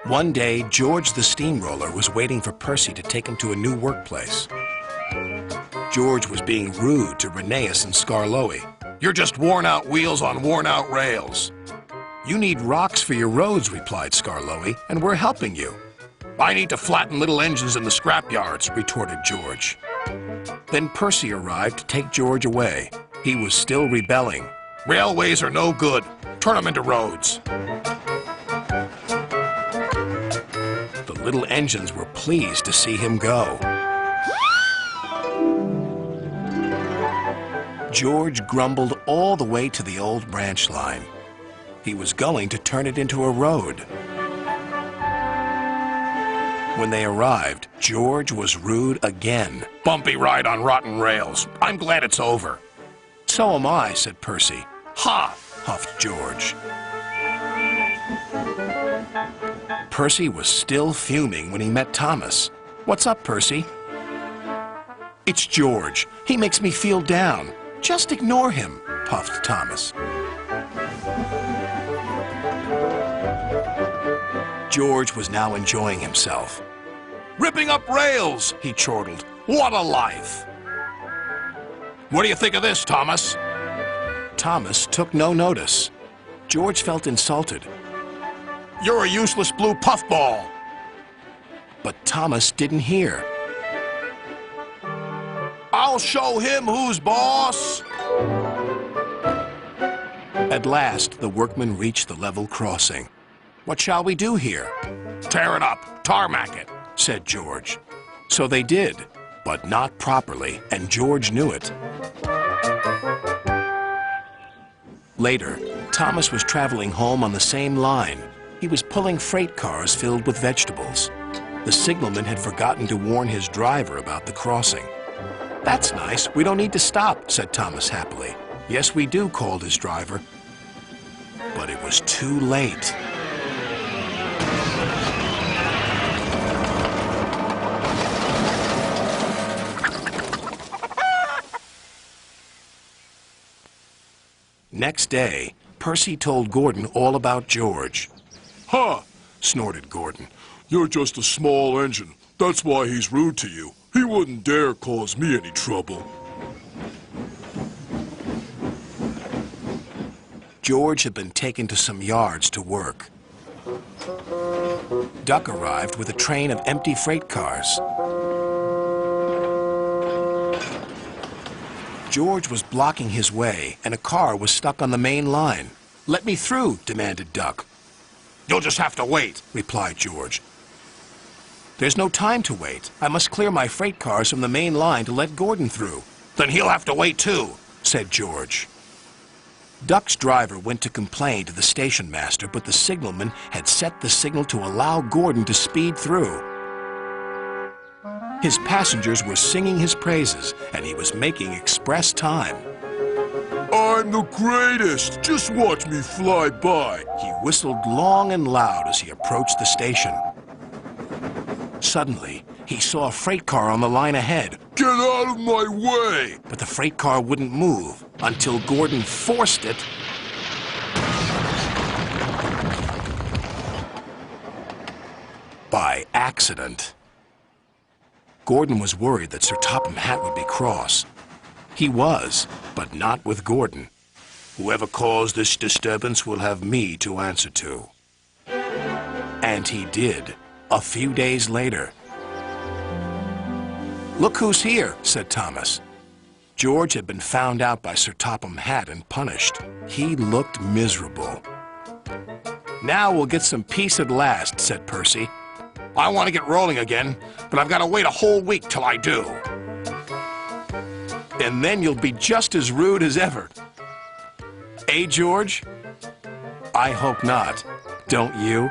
One day, George the Steamroller was waiting for Percy to take him to a new workplace. George was being rude to Rheneas and Skarloey. "You're just worn-out wheels on worn-out rails." "You need rocks for your roads," replied Skarloey, "and we're helping you." "I need to flatten little engines in the scrapyards," retorted George. Then Percy arrived to take George away. He was still rebelling. "Railways are no good. Turn them into roads." The little engines were pleased to see him go. George grumbled all the way to the old branch line. He was going to turn it into a road. When they arrived, George was rude again. "Bumpy ride on rotten rails. I'm glad it's over." "So am I," said Percy. "Ha!" huffed George. Percy was still fuming when he met Thomas. "What's up, Percy?" "It's George. He makes me feel down." "Just ignore him," puffed Thomas. George was now enjoying himself. "Ripping up rails," he chortled. "What a life!" "What do you think of this, Thomas?" Thomas took no notice. George felt insulted. "You're a useless blue puffball." But Thomas didn't hear. "I'll show him who's boss." At last, the workmen reached the level crossing. "What shall we do here?" "Tear it up, tarmac it," said George. So they did, but not properly, and George knew it. Later, Thomas was traveling home on the same line. He was pulling freight cars filled with vegetables. The signalman had forgotten to warn his driver about the crossing. "That's nice. We don't need to stop," said Thomas happily. "Yes, we do," called his driver. But it was too late. Next day, Percy told Gordon all about George. "Ha!" snorted Gordon. "You're just a small engine. That's why he's rude to you. He wouldn't dare cause me any trouble." George had been taken to some yards to work. Duck arrived with a train of empty freight cars. George was blocking his way, and a car was stuck on the main line. "Let me through," demanded Duck. "You'll just have to wait," replied George. "There's no time to wait. I must clear my freight cars from the main line to let Gordon through." "Then he'll have to wait too," said George. Duck's driver went to complain to the station master, but the signalman had set the signal to allow Gordon to speed through. His passengers were singing his praises, and he was making express time. "I'm the greatest! Just watch me fly by!" He whistled long and loud as he approached the station. Suddenly, he saw a freight car on the line ahead. "Get out of my way!" But the freight car wouldn't move until Gordon forced it. By accident. Gordon was worried that Sir Topham Hatt would be cross. He was, but not with Gordon. "Whoever caused this disturbance will have me to answer to." And he did, a few days later. "Look who's here," said Thomas. George had been found out by Sir Topham Hatt and punished. He looked miserable. "Now we'll get some peace at last," said Percy. "I want to get rolling again, but I've got to wait a whole week till I do." "And then you'll be just as rude as ever." "Eh, George?" "I hope not. Don't you?"